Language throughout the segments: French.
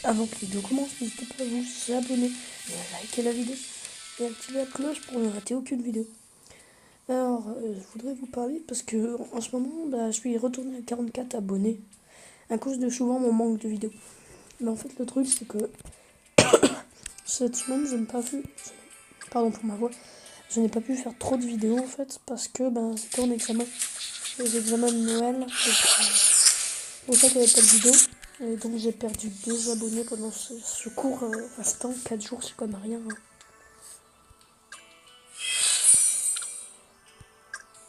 Avant que la vidéo commence, n'hésitez pas à vous abonner, à liker la vidéo et à activer la cloche pour ne rater aucune vidéo. Alors, je voudrais vous parler parce que en ce moment, je suis retourné à 44 abonnés à cause de souvent mon manque de vidéos. Mais en fait, le truc, c'est que cette semaine, je n'ai pas pu, pardon pour ma voix, je n'ai pas pu faire trop de vidéos en fait parce que c'était en examen, les examens de Noël, donc pour ça qu'il n'y avait pas de vidéo. Et donc j'ai perdu 2 abonnés pendant ce court instant, 4 jours, c'est comme rien. Hein.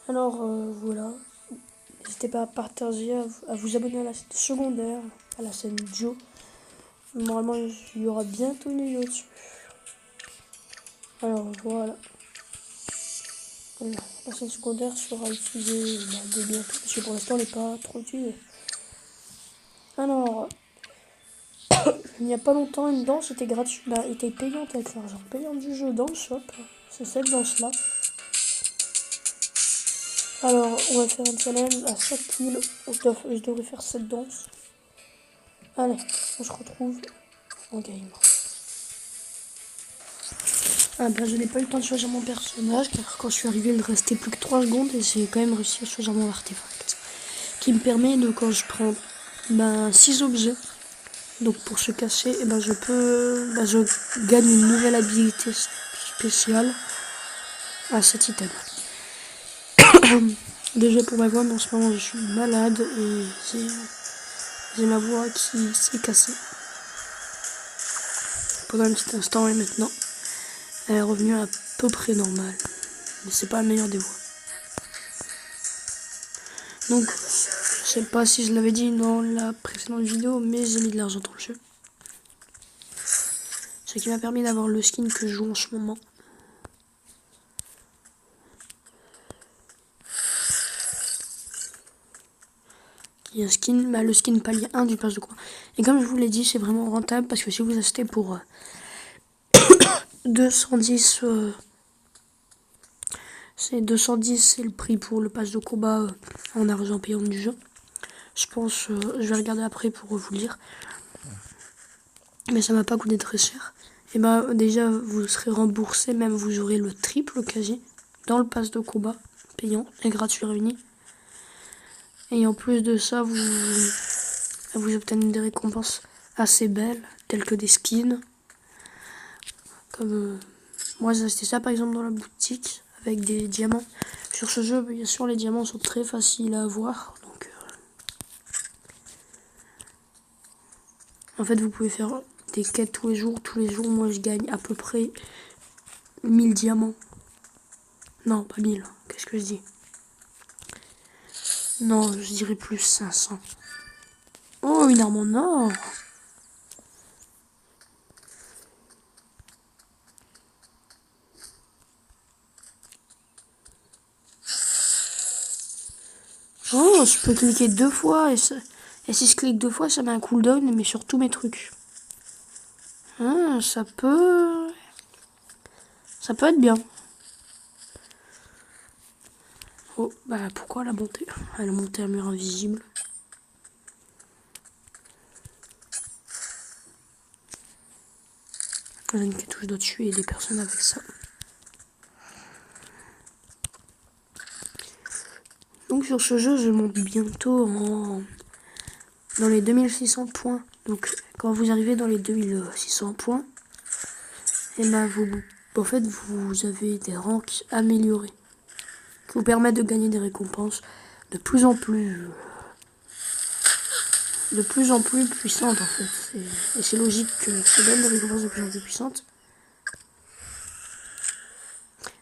Alors voilà, n'hésitez pas à partager, à vous abonner à la chaîne secondaire, à la chaîne Joe. Normalement il y aura bientôt une vidéo dessus. Alors voilà, la chaîne secondaire sera utilisée dès bientôt, parce que pour l'instant elle n'est pas trop utilisée. Alors, il n'y a pas longtemps, une danse était gratuite, était payante avec l'argent payant du jeu dans le shop. C'est cette danse-là. Alors, on va faire un challenge à 7 kills. Je devrais faire cette danse. Allez, on se retrouve en game. Ah je n'ai pas eu le temps de choisir mon personnage, car quand je suis arrivé, il ne restait plus que 3 secondes et j'ai quand même réussi à choisir mon artefact. Qui me permet de, quand je prends 6 objets, donc pour se cacher, je gagne une nouvelle habilité spéciale à cet item. Déjà pour ma voix, mais en ce moment je suis malade et j'ai ma voix qui s'est cassée pendant un petit instant et maintenant elle est revenue à peu près normale. Mais c'est pas la meilleure des voix. Donc je sais pas si je l'avais dit dans la précédente vidéo, mais j'ai mis de l'argent dans le jeu. Ce qui m'a permis d'avoir le skin que je joue en ce moment. Il y a un skin, le skin palier 1 du pass de combat. Et comme je vous l'ai dit, c'est vraiment rentable parce que si vous achetez pour 210, c'est 210, c'est le prix pour le pass de combat en argent payant du jeu. Je pense, je vais regarder après pour vous le dire. Mais ça m'a pas coûté très cher. Et déjà, vous serez remboursé, même vous aurez le triple quasi dans le pass de combat payant et gratuit réuni. Et en plus de ça, vous obtenez des récompenses assez belles, telles que des skins. Comme moi, j'ai acheté ça par exemple dans la boutique avec des diamants. Sur ce jeu, bien sûr, les diamants sont très faciles à avoir. Donc, en fait, vous pouvez faire des quêtes tous les jours. Tous les jours, moi, je gagne à peu près 1000 diamants. Non, pas 1000. Qu'est-ce que je dis? Non, je dirais plus 500. Oh, une arme en or. Oh, je peux cliquer 2 fois. Et si je clique 2 fois, ça met un cooldown, mais sur tous mes trucs. Ah, ça peut être bien. Oh, pourquoi la montée? Elle a monté un mur invisible. J'ai une quête où je dois tuer des personnes avec ça. Donc sur ce jeu, je monte bientôt dans les 2600 points. Donc quand vous arrivez dans les 2600 points, et en fait, vous avez des ranks améliorés qui vous permettent de gagner des récompenses de plus en plus puissantes en fait. Et c'est logique que ça donne des récompenses de plus en plus puissantes.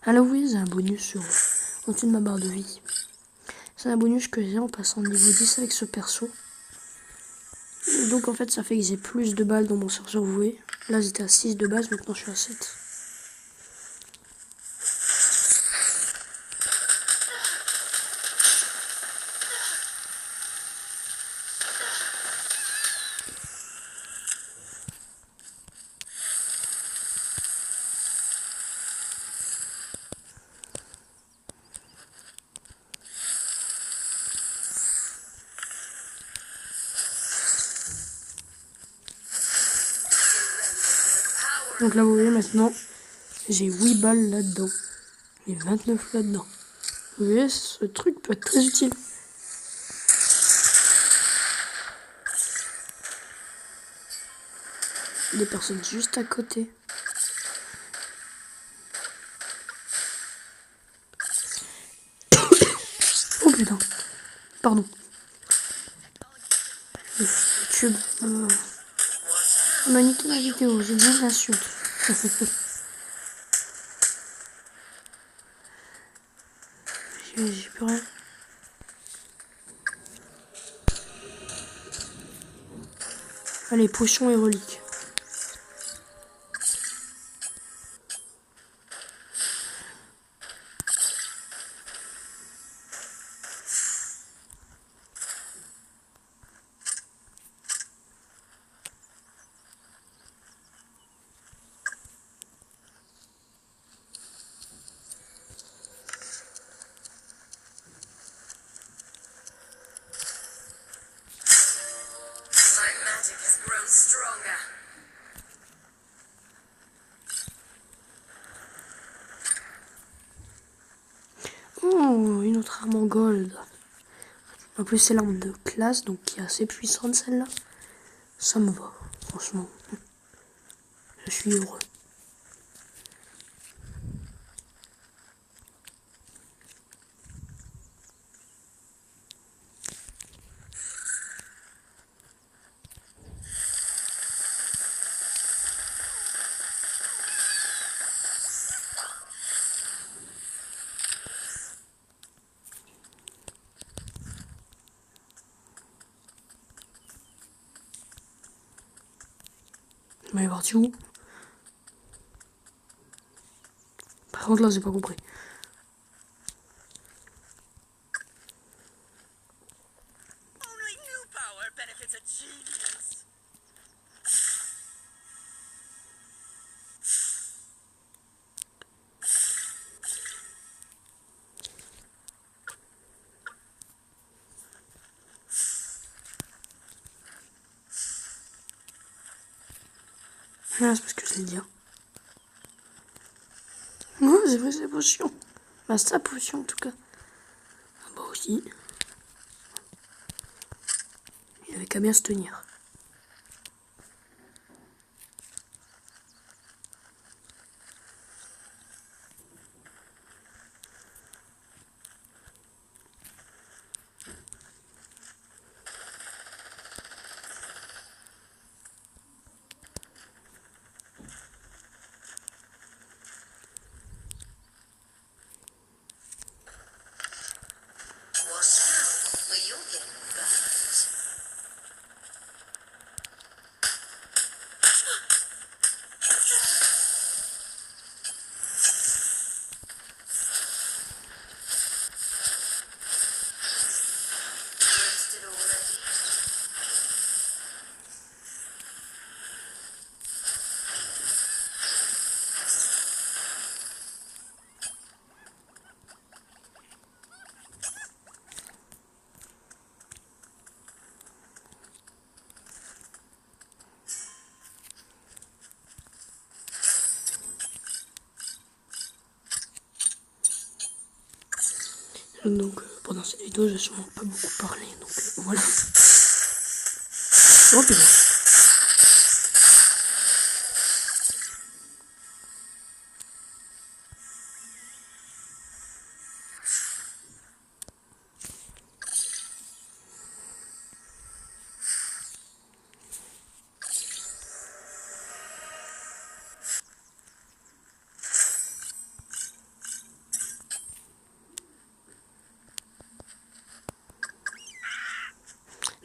Alors oui, j'ai un bonus au-dessus de ma barre de vie. C'est un bonus que j'ai en passant niveau 10 avec ce perso. Donc en fait ça fait que j'ai plus de balles dans mon chargeur voué. Là j'étais à 6 de base, maintenant je suis à 7. Donc là, vous voyez maintenant, j'ai 8 balles là-dedans. Et 29 là-dedans. Vous voyez, ce truc peut être très utile. Des personnes juste à côté. Oh putain. Pardon. YouTube. On a niqué ma vidéo, j'ai dit une insulte. J'ai plus rien. Allez, potions et reliques. Oh, une autre arme en gold. En plus, c'est l'arme de classe, donc qui est assez puissante celle-là. Ça me va, franchement. Je suis heureux. Mais il est parti où? Par contre, là, j'ai pas compris. Ah, c'est parce que je l'ai dit. Ouais, c'est vrai, c'est potion. Bah, sa potion en tout cas. Ah, bah aussi. Il avait qu'à bien se tenir. Donc, pendant cette vidéo, j'ai sûrement pas beaucoup parlé. Donc, voilà. Oh putain.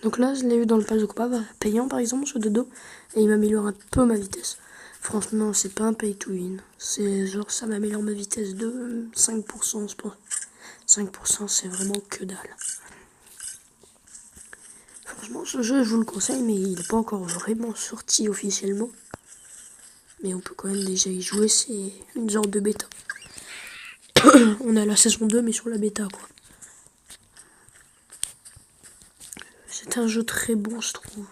Donc là, je l'ai eu dans le pass de combat payant par exemple, ce dodo, et il m'améliore un peu ma vitesse. Franchement, c'est pas un pay to win. C'est genre, ça m'améliore ma vitesse de 5%, je pense. 5%, c'est vraiment que dalle. Franchement, ce jeu, je vous le conseille, mais il n'est pas encore vraiment sorti officiellement. Mais on peut quand même déjà y jouer, c'est une sorte de bêta. On a la saison 2, mais sur la bêta, quoi. C'est un jeu très bon, je trouve.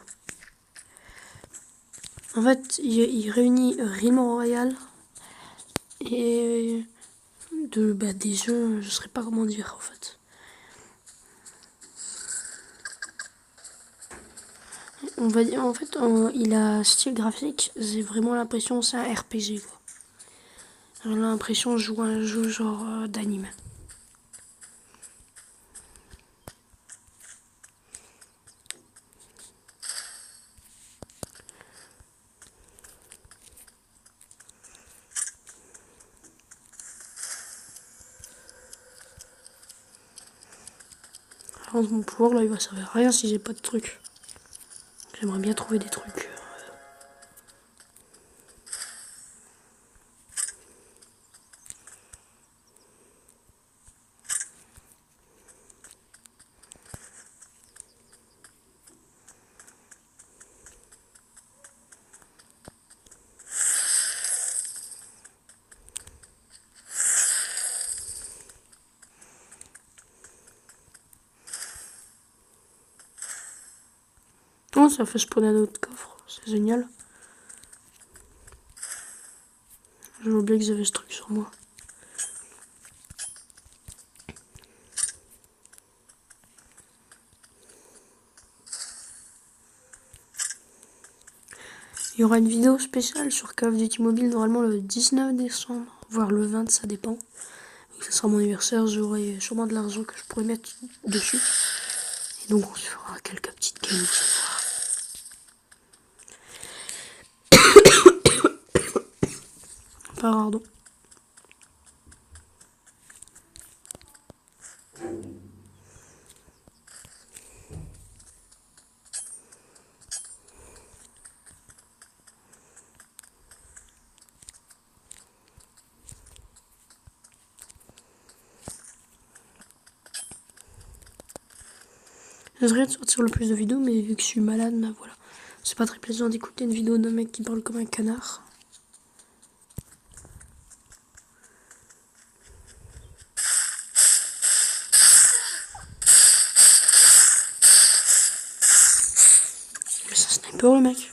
En fait, il réunit Realm Royale et des jeux, je ne saurais pas comment dire en fait. On va dire, en fait, il a style graphique, j'ai vraiment l'impression que c'est un RPG quoi. J'ai l'impression de jouer à un jeu genre d'anime. Alors, mon pouvoir là il va servir à rien si j'ai pas de trucs. J'aimerais bien trouver des trucs. Oh, ça fait spawner un autre coffre, c'est génial. J'ai oublié que j'avais ce truc sur moi. Il y aura une vidéo spéciale sur Call of Duty Mobile normalement le 19 décembre, voire le 20, ça dépend. Donc, ça sera mon anniversaire, j'aurai sûrement de l'argent que je pourrais mettre dessus. Et donc on se fera quelques petites games. Pardon. J'essaierai de sortir le plus de vidéos, mais vu que je suis malade, bah voilà. C'est pas très plaisant d'écouter une vidéo d'un mec qui parle comme un canard. Mais c'est un sniper le mec.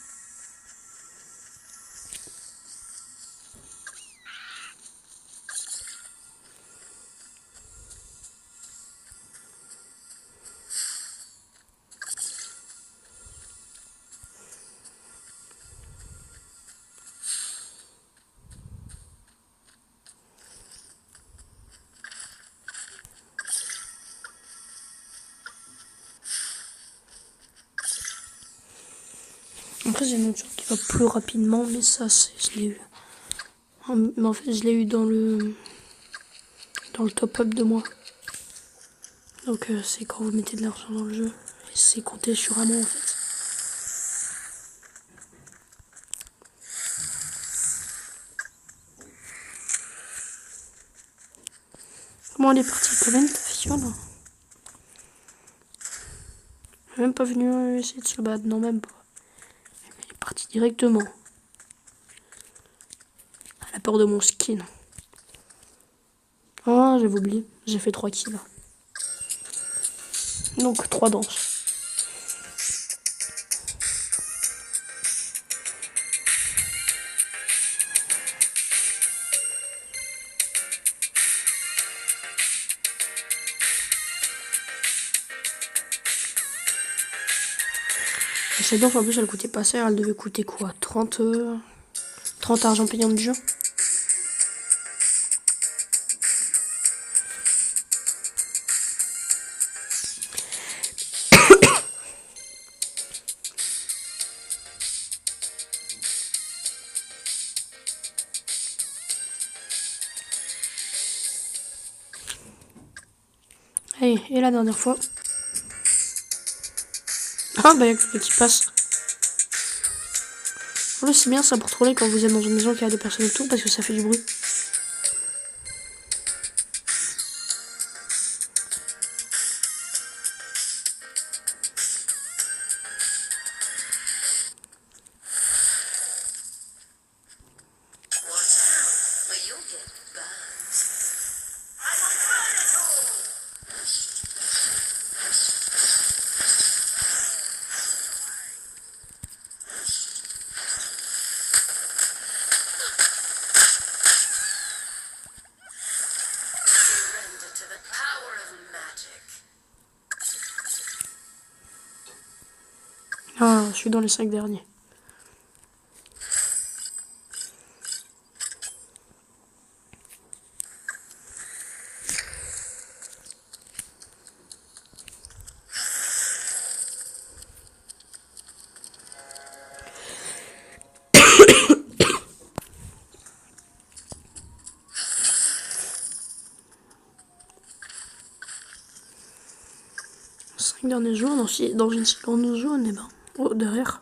Après j'ai une autre chose qui va plus rapidement, mais ça je l'ai eu. Mais en fait je l'ai eu dans le top-up de moi. Donc c'est quand vous mettez de l'argent dans le jeu. Et c'est compté sur un mois en fait. Comment elle est partie comment Fiona? Elle est même pas venue essayer de se battre, non même pas. Elle est partie directement. Elle a peur de mon skin. Ah, j'avais oublié. J'ai fait 3 kills. Donc 3 danses. Et cette danse en plus elle coûtait pas cher. Elle devait coûter quoi 30 argent payant du jeu. Allez, et la dernière fois. Ah bah y'a quelqu'un qui passe. En plus c'est bien ça pour troller quand vous êtes dans une maison qui a des personnes autour parce que ça fait du bruit. je suis dans les 5 derniers. Dernier jour dans une seconde zone, et ben. Oh, derrière.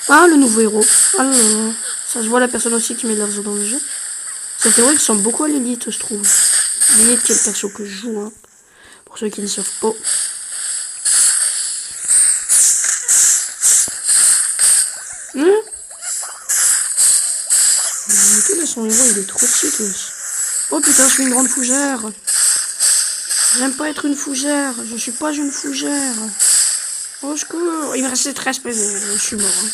Ah, le nouveau héros. Ah là là. Ça se voit la personne aussi qui met leur dans le jeu. Cet héros il ressemble beaucoup à Lilith, je trouve. Lilith qui est le perso que je joue, hein. Pour ceux qui ne savent pas. Mais que là, son héros il est trop cheat. Oh putain, je suis une grande fougère. J'aime pas être une fougère. Je suis pas une fougère. Oh, je cours. Il me restait 13 PV. Je suis mort. Hein.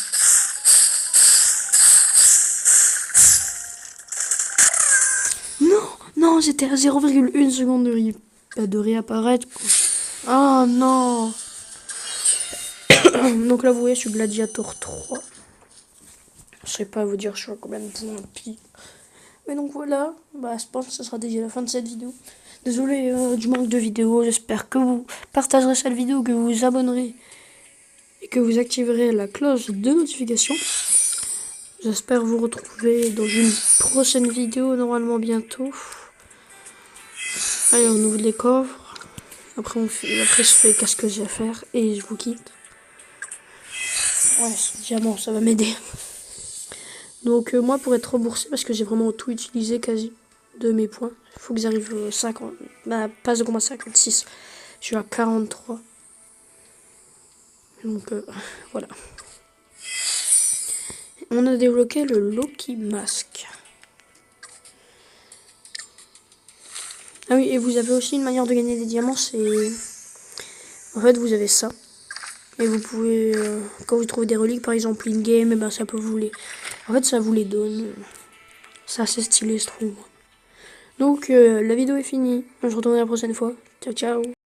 Non, non, j'étais à 0,1 seconde de réapparaître. Oh non. Donc là, vous voyez, je suis Gladiator 3. Je sais pas vous dire, je suis à combien de points pile. Mais donc voilà, bah, je pense que ce sera déjà la fin de cette vidéo. Désolé du manque de vidéos, j'espère que vous partagerez cette vidéo, que vous vous abonnerez et que vous activerez la cloche de notification. J'espère vous retrouver dans une prochaine vidéo, normalement bientôt. Allez, on ouvre les coffres. Après, je fais qu'est-ce que j'ai à faire et je vous quitte. Ouais, ce diamant, ça va m'aider. Donc moi, pour être remboursé, parce que j'ai vraiment tout utilisé quasi de mes points, il faut que j'arrive 50, bah, pas de combat 56, je suis à 43. Donc voilà. On a débloqué le Loki Mask. Ah oui, et vous avez aussi une manière de gagner des diamants, c'est... En fait, vous avez ça. Et vous pouvez, quand vous trouvez des reliques, par exemple in-game, et ben ça peut vous les... En fait, ça vous les donne. C'est assez stylé, je trouve. Donc, la vidéo est finie. Je vous retrouve la prochaine fois. Ciao, ciao.